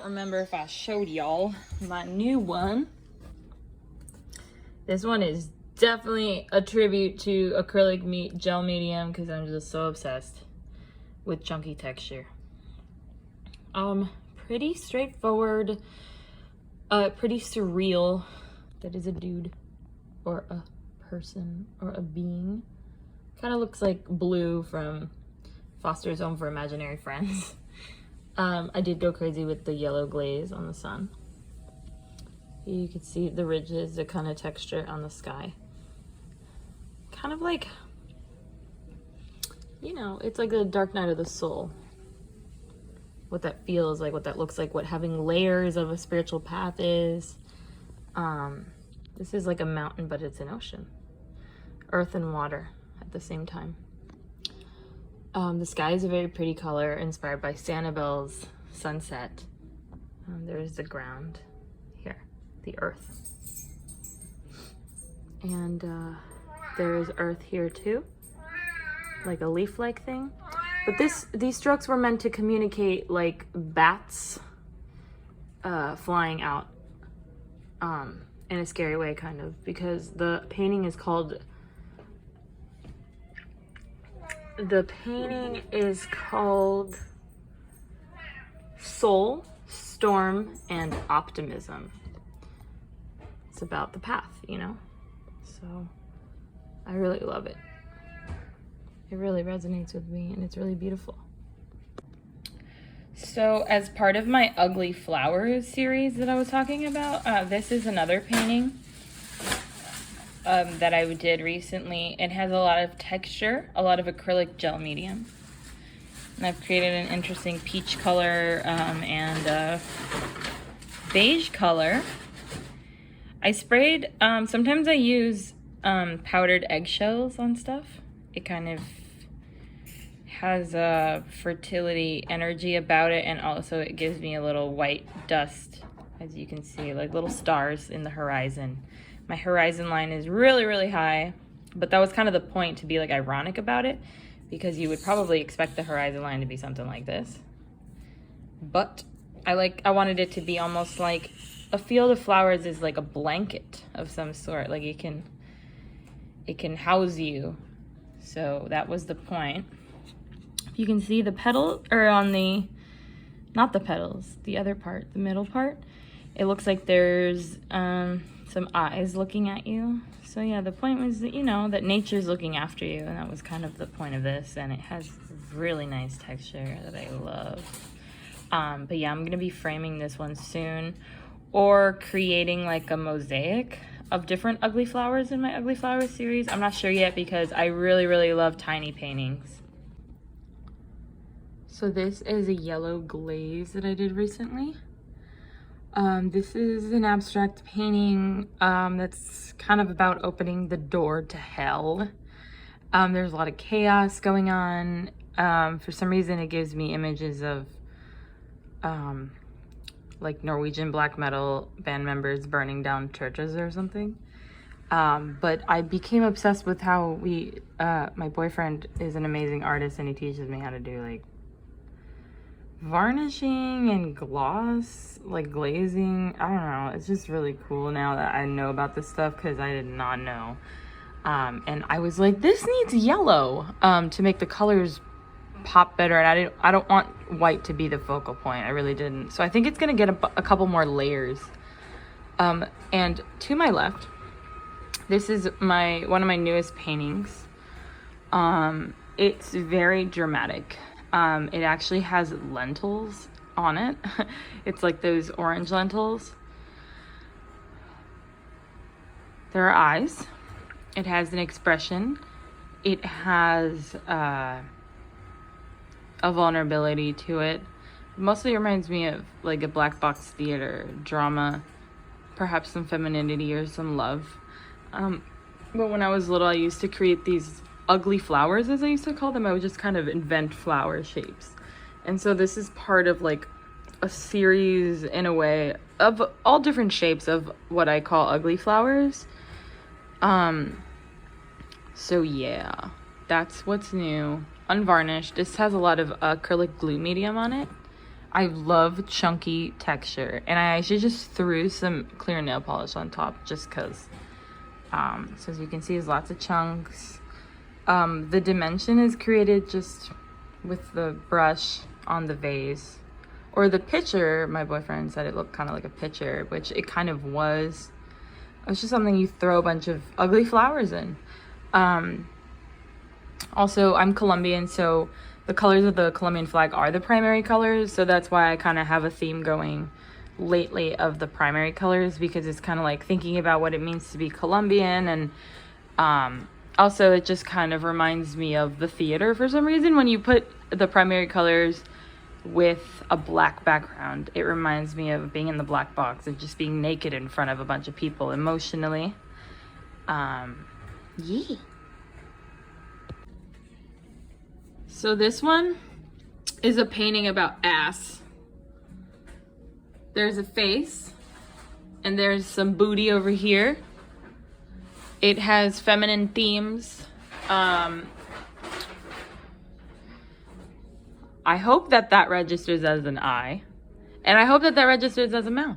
remember if I showed y'all my new one. This one is definitely a tribute to acrylic gel medium because I'm just so obsessed with chunky texture. Pretty straightforward, pretty surreal. That is a dude or a person or a being. Kind of looks like Blue from Foster's Home for Imaginary Friends. I did go crazy with the yellow glaze on the sun. You can see the ridges, the kind of texture on the sky. Kind of like, you know, it's like a dark night of the soul. What that feels like, what that looks like, what having layers of a spiritual path is. This is like a mountain, but it's an ocean. Earth and water at the same time. The sky is a very pretty color, inspired by Sanibel's sunset. There's the ground here, the earth. And there's earth here too, like a leaf-like thing. But these strokes were meant to communicate like bats flying out in a scary way, kind of, because the painting is called Soul, Storm, and Optimism. It's about the path, you know? So I really love it. It really resonates with me, and it's really beautiful. So as part of my Ugly Flowers series that I was talking about, this is another painting that I did recently. It has a lot of texture, a lot of acrylic gel medium. And I've created an interesting peach color and beige color. I sprayed, sometimes I use powdered eggshells on stuff. It kind of has a fertility energy about it, and also it gives me a little white dust, as you can see, like little stars in the horizon. My horizon line is really, really high, but that was kind of the point, to be like ironic about it, because you would probably expect the horizon line to be something like this. But I wanted it to be almost like a field of flowers is like a blanket of some sort, like it can house you. So that was the point. You can see the petal, or on the, not the petals, the other part, the middle part, it looks like there's some eyes looking at you. So yeah, the point was that, you know, that nature's looking after you, and that was kind of the point of this, and it has really nice texture that I love. But yeah, I'm gonna be framing this one soon, or creating like a mosaic of different ugly flowers in my Ugly Flowers series. I'm not sure yet, because I really, really love tiny paintings. So this is a yellow glaze that I did recently. This is an abstract painting that's kind of about opening the door to hell. There's a lot of chaos going on. For some reason, it gives me images of like Norwegian black metal band members burning down churches or something. But I became obsessed with how my boyfriend is an amazing artist, and he teaches me how to do like varnishing and gloss, like glazing. I don't know, it's just really cool now that I know about this stuff, because I did not know. And I was like, this needs yellow to make the colors pop better, and I don't want white to be the focal point. I really didn't. So I think it's gonna get a couple more layers. And to my left, this is one of my newest paintings. It's very dramatic. It actually has lentils on it. It's like those orange lentils. There are eyes. It has an expression. It has a vulnerability to it. Mostly reminds me of like a black box theater drama, perhaps some femininity or some love. But when I was little, I used to create these ugly flowers, as I used to call them. I would just kind of invent flower shapes. And so this is part of like a series, in a way, of all different shapes of what I call ugly flowers. So yeah, that's what's new. Unvarnished. This has a lot of acrylic glue medium on it. I love chunky texture, and I actually just threw some clear nail polish on top just because. So as you can see, there's lots of chunks. The dimension is created just with the brush on the vase. Or the pitcher, my boyfriend said it looked kind of like a pitcher, which it kind of was. It was just something you throw a bunch of ugly flowers in. Also, I'm Colombian, so the colors of the Colombian flag are the primary colors. So that's why I kind of have a theme going lately of the primary colors, because it's kind of like thinking about what it means to be Colombian. And also it just kind of reminds me of the theater for some reason. When you put the primary colors with a black background, it reminds me of being in the black box, of just being naked in front of a bunch of people emotionally. Yeah. So this one is a painting about ass. There's a face, and there's some booty over here. It has feminine themes. I hope that that registers as an eye, and I hope that that registers as a mouth.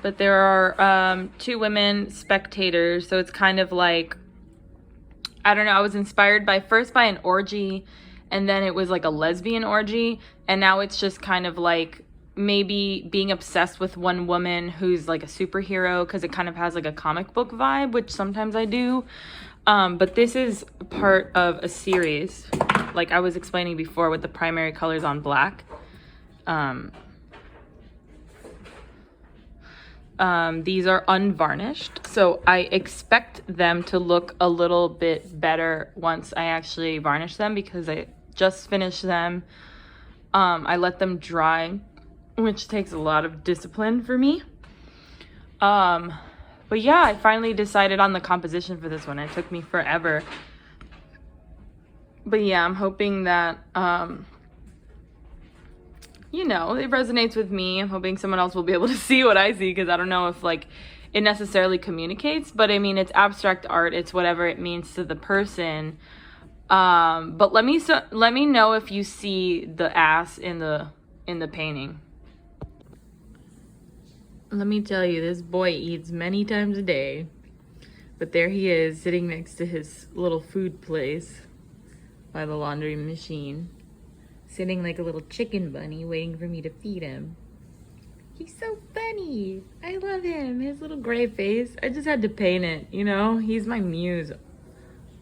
But there are 2 women spectators, so it's kind of like, I don't know, I was inspired by an orgy, and then it was like a lesbian orgy, and now it's just kind of like maybe being obsessed with one woman who's like a superhero, because it kind of has like a comic book vibe, which sometimes I do. But this is part of a series, like I was explaining before, with the primary colors on black. These are unvarnished, so I expect them to look a little bit better once I actually varnish them, because I just finished them. I let them dry, which takes a lot of discipline for me. But yeah, I finally decided on the composition for this one. It took me forever. But yeah, I'm hoping that, you know, it resonates with me. I'm hoping someone else will be able to see what I see, because I don't know if like it necessarily communicates, but I mean, it's abstract art. It's whatever it means to the person. But let me know if you see the ass in the painting. Let me tell you, this boy eats many times a day, but there he is sitting next to his little food place by the laundry machine, sitting like a little chicken bunny waiting for me to feed him. He's so funny. I love him. His little gray face. I just had to paint it, you know? He's my muse.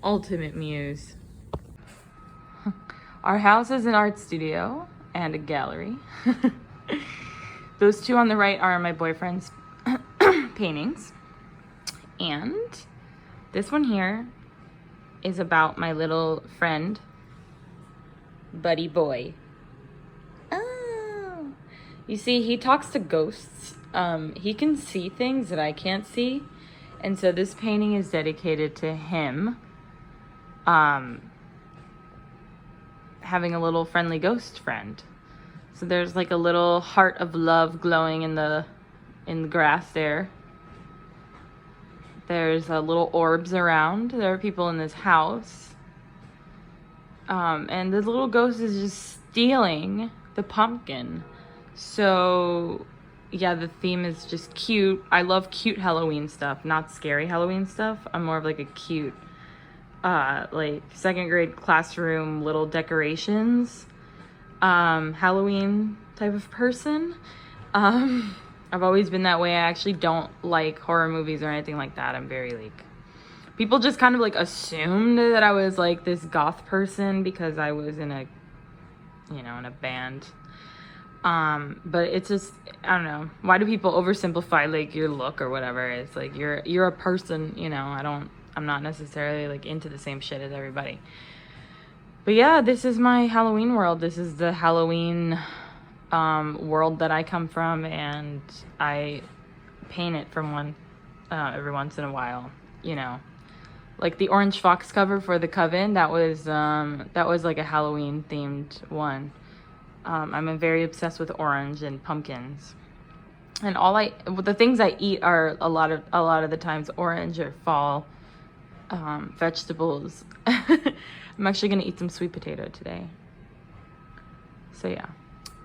Ultimate muse. Our house is an art studio and a gallery. Those 2 on the right are my boyfriend's paintings. And this one here is about my little friend, Buddy Boy. Oh, you see, he talks to ghosts. He can see things that I can't see. And so this painting is dedicated to him having a little friendly ghost friend. So there's like a little heart of love glowing in the grass there. There's little orbs around. There are people in this house. And the little ghost is just stealing the pumpkin. So yeah, the theme is just cute. I love cute Halloween stuff, not scary Halloween stuff. I'm more of like a cute, like 2nd grade classroom little decorations. Halloween type of person. I've always been that way. I actually don't like horror movies or anything like that. I'm very like, people just kind of like assumed that I was like this goth person because I was in a, you know, in a band. But it's just, I don't know. Why do people oversimplify like your look or whatever? It's like you're a person, you know. I'm not necessarily like into the same shit as everybody. But yeah, this is my Halloween world. This is the Halloween world that I come from, and I paint it from every once in a while, you know. Like the orange fox cover for the Coven, that was like a Halloween themed one. I'm very obsessed with orange and pumpkins. And the things I eat are a lot of the times orange or fall vegetables. I'm actually gonna eat some sweet potato today. So yeah.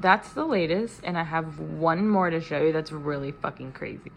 that's the latest, and I have one more to show you that's really fucking crazy.